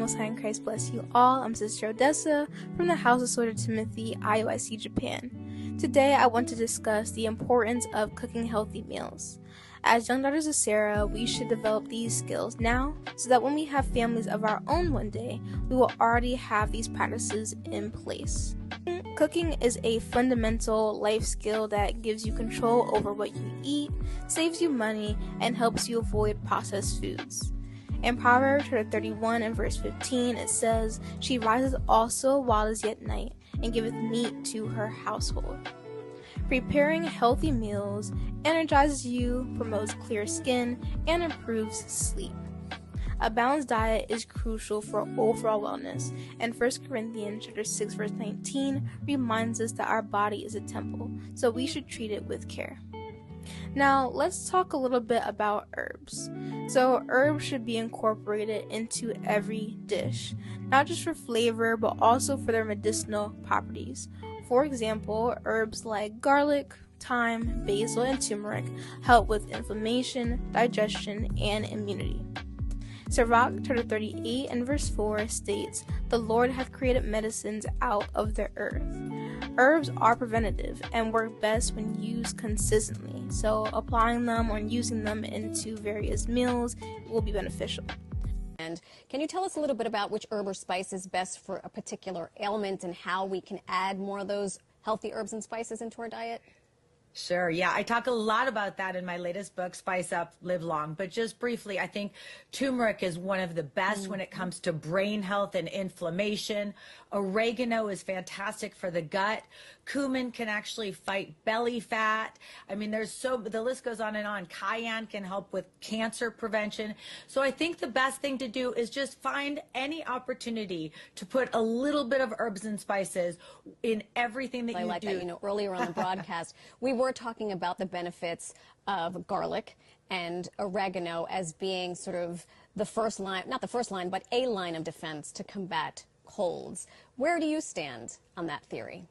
Most High in Christ bless you all. I'm Sister Odessa from the House of Soda Timothy, IOIC, Japan. Today I want to discuss the importance of cooking healthy meals. As young daughters of Sarah, we should develop these skills now so that when we have families of our own one day, we will already have these practices in place. Cooking is a fundamental life skill that gives you control over what you eat, saves you money, and helps you avoid processed foods. In Proverbs 31 and verse 15, it says, "She rises also while it is yet night, and giveth meat to her household." Preparing healthy meals energizes you, promotes clear skin, and improves sleep. A balanced diet is crucial for overall wellness, and 1 Corinthians 6 verse 19 reminds us that our body is a temple, so we should treat it with care. Now, let's talk a little bit about herbs. So, herbs should be incorporated into every dish, not just for flavor, but also for their medicinal properties. For example, herbs like garlic, thyme, basil, and turmeric help with inflammation, digestion, and immunity. Sirach 38 and verse 4 states, "The Lord hath created medicines out of the earth." Herbs are preventative and work best when used consistently, so applying them or using them into various meals will be beneficial. And can you tell us a little bit about which herb or spice is best for a particular ailment and how we can add more of those healthy herbs and spices into our diet? Sure. Yeah, I talk a lot about that in my latest book, Spice Up, Live Long. But just briefly, I think turmeric is one of the best when it comes to brain health and inflammation. Oregano is fantastic for the gut. Cumin can actually fight belly fat. I mean, the list goes on and on. Cayenne can help with cancer prevention. So I think the best thing to do is just find any opportunity to put a little bit of herbs and spices in everything that you do. I like that. You know, earlier on the broadcast, we were talking about the benefits of garlic and oregano as being sort of the first line, not the first line, but a line of defense to combat colds. Where do you stand on that theory?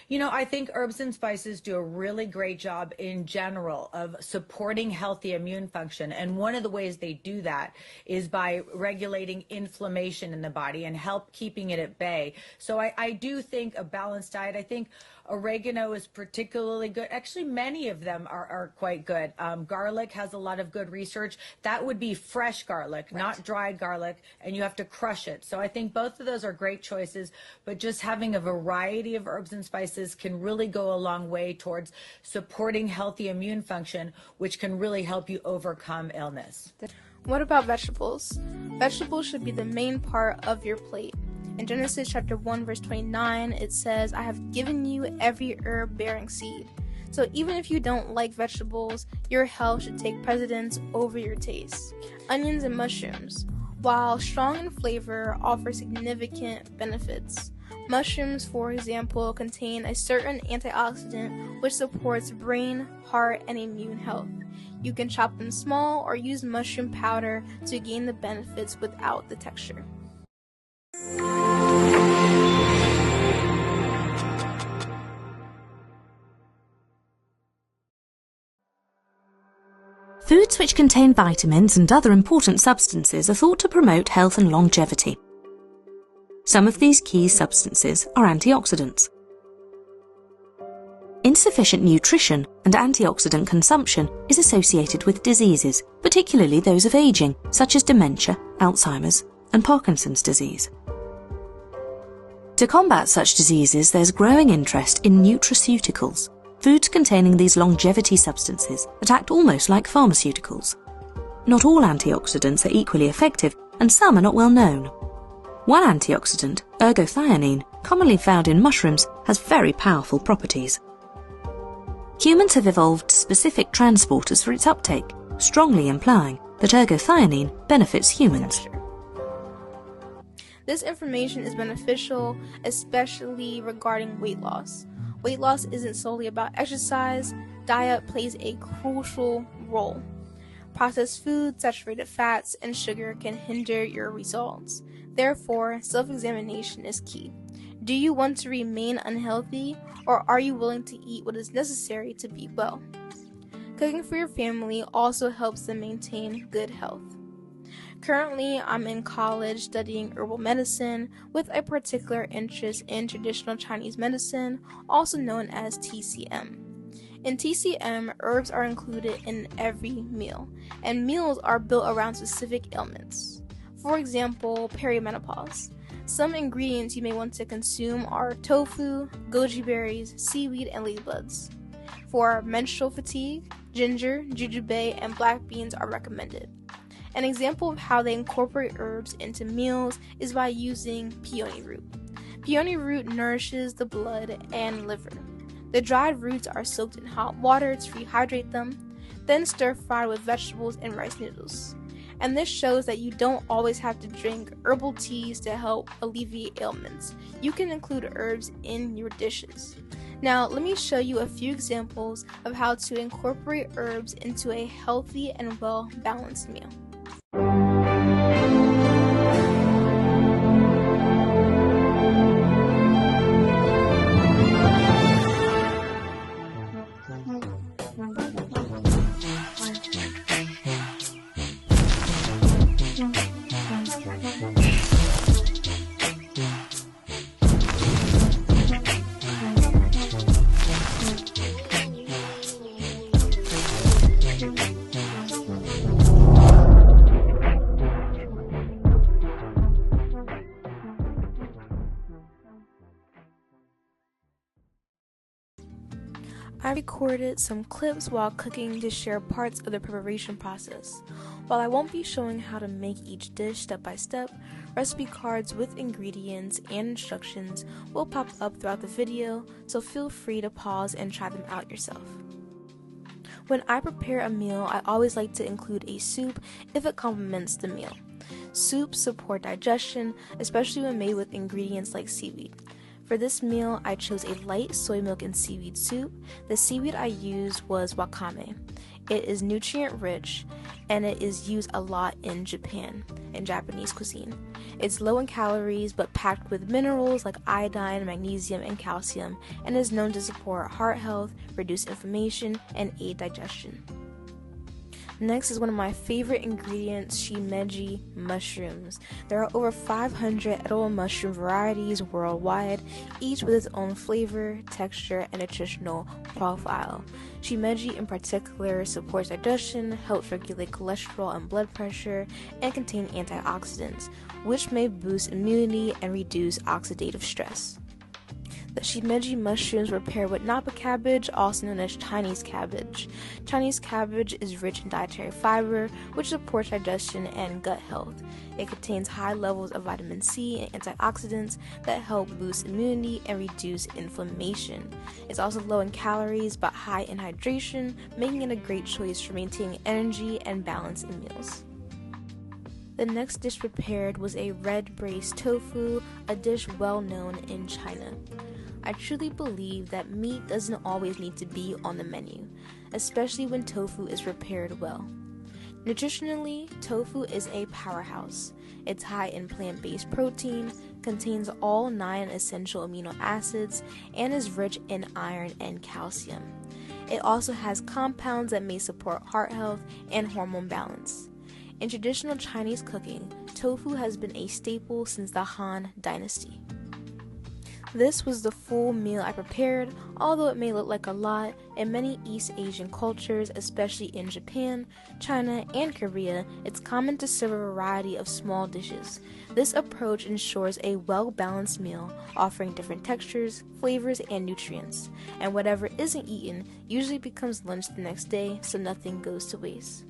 You know, I think herbs and spices do a really great job in general of supporting healthy immune function. And one of the ways they do that is by regulating inflammation in the body and help keeping it at bay. So I do think a balanced diet, I think oregano is particularly good. Actually, many of them are quite good. Garlic has a lot of good research. That would be fresh garlic, right, not dried garlic, and you have to crush it. So I think both of those are great choices, but just having a variety of herbs and spices can really go a long way towards supporting healthy immune function, which can really help you overcome illness. What about vegetables? Vegetables should be the main part of your plate. In Genesis chapter 1 verse 29, it says, "I have given you every herb bearing seed." So even if you don't like vegetables, your health should take precedence over your taste. Onions and mushrooms, while strong in flavor, offer significant benefits. Mushrooms, for example, contain a certain antioxidant which supports brain, heart, and immune health. You can chop them small or use mushroom powder to gain the benefits without the texture. Foods which contain vitamins and other important substances are thought to promote health and longevity. Some of these key substances are antioxidants. Insufficient nutrition and antioxidant consumption is associated with diseases, particularly those of aging, such as dementia, Alzheimer's, and Parkinson's disease. To combat such diseases, there's growing interest in nutraceuticals, foods containing these longevity substances that act almost like pharmaceuticals. Not all antioxidants are equally effective, and some are not well known. One antioxidant, ergothioneine, commonly found in mushrooms, has very powerful properties. Humans have evolved specific transporters for its uptake, strongly implying that ergothioneine benefits humans. This information is beneficial, especially regarding weight loss. Weight loss isn't solely about exercise. Diet plays a crucial role. Processed foods, saturated fats, and sugar can hinder your results. Therefore, self-examination is key. Do you want to remain unhealthy, or are you willing to eat what is necessary to be well? Cooking for your family also helps them maintain good health. Currently, I'm in college studying herbal medicine with a particular interest in traditional Chinese medicine, also known as TCM. In TCM, herbs are included in every meal, and meals are built around specific ailments. For example, perimenopause. Some ingredients you may want to consume are tofu, goji berries, seaweed, and ladybugs. For menstrual fatigue, ginger, jujube, and black beans are recommended. An example of how they incorporate herbs into meals is by using peony root. Peony root nourishes the blood and liver. The dried roots are soaked in hot water to rehydrate them, then stir-fried with vegetables and rice noodles. And this shows that you don't always have to drink herbal teas to help alleviate ailments. You can include herbs in your dishes. Now, let me show you a few examples of how to incorporate herbs into a healthy and well-balanced meal. I recorded some clips while cooking to share parts of the preparation process. While I won't be showing how to make each dish step by step, recipe cards with ingredients and instructions will pop up throughout the video, so feel free to pause and try them out yourself. When I prepare a meal, I always like to include a soup if it complements the meal. Soups support digestion, especially when made with ingredients like seaweed. For this meal, I chose a light soy milk and seaweed soup. The seaweed I used was wakame. It is nutrient rich, and it is used a lot in Japan, in Japanese cuisine. It's low in calories, but packed with minerals like iodine, magnesium, and calcium, and is known to support heart health, reduce inflammation, and aid digestion. Next is one of my favorite ingredients, shimeji mushrooms. There are over 500 edible mushroom varieties worldwide, each with its own flavor, texture, and nutritional profile. Shimeji in particular supports digestion, helps regulate cholesterol and blood pressure, and contains antioxidants, which may boost immunity and reduce oxidative stress. The shimeji mushrooms were paired with napa cabbage, also known as Chinese cabbage. Chinese cabbage is rich in dietary fiber, which supports digestion and gut health. It contains high levels of vitamin C and antioxidants that help boost immunity and reduce inflammation. It's also low in calories but high in hydration, making it a great choice for maintaining energy and balance in meals. The next dish prepared was a red braised tofu, a dish well known in China. I truly believe that meat doesn't always need to be on the menu, especially when tofu is prepared well. Nutritionally, tofu is a powerhouse. It's high in plant-based protein, contains all 9 essential amino acids, and is rich in iron and calcium. It also has compounds that may support heart health and hormone balance. In traditional Chinese cooking, tofu has been a staple since the Han Dynasty. This was the full meal I prepared, although it may look like a lot. In many East Asian cultures, especially in Japan, China, and Korea, it's common to serve a variety of small dishes. This approach ensures a well-balanced meal, offering different textures, flavors, and nutrients. And whatever isn't eaten usually becomes lunch the next day, so nothing goes to waste.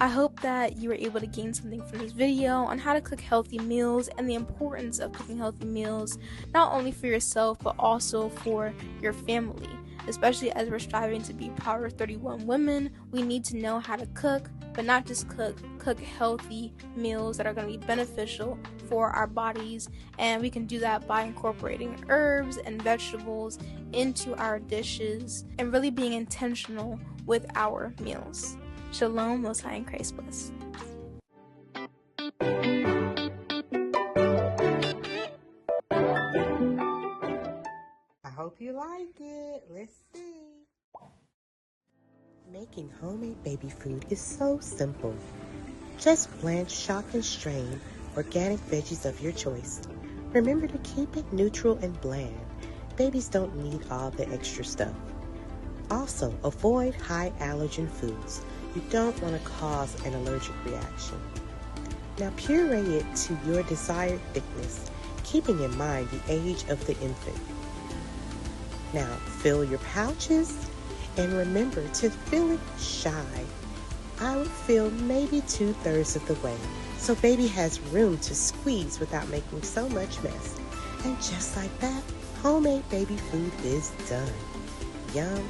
I hope that you were able to gain something from this video on how to cook healthy meals and the importance of cooking healthy meals, not only for yourself but also for your family. Especially as we're striving to be Power 31 women, we need to know how to cook, but not just cook healthy meals that are going to be beneficial for our bodies. And we can do that by incorporating herbs and vegetables into our dishes and really being intentional with our meals. Shalom, Most High in Christ bless. I hope you like it. Let's see. Making homemade baby food is so simple. Just blanch, chop, and strain organic veggies of your choice. Remember to keep it neutral and bland. Babies don't need all the extra stuff. Also, avoid high allergen foods. You don't want to cause an allergic reaction. Now puree it to your desired thickness, keeping in mind the age of the infant. Now fill your pouches and remember to fill it shy. I would fill maybe 2/3 of the way, so baby has room to squeeze without making so much mess. And just like that, homemade baby food is done. Yum,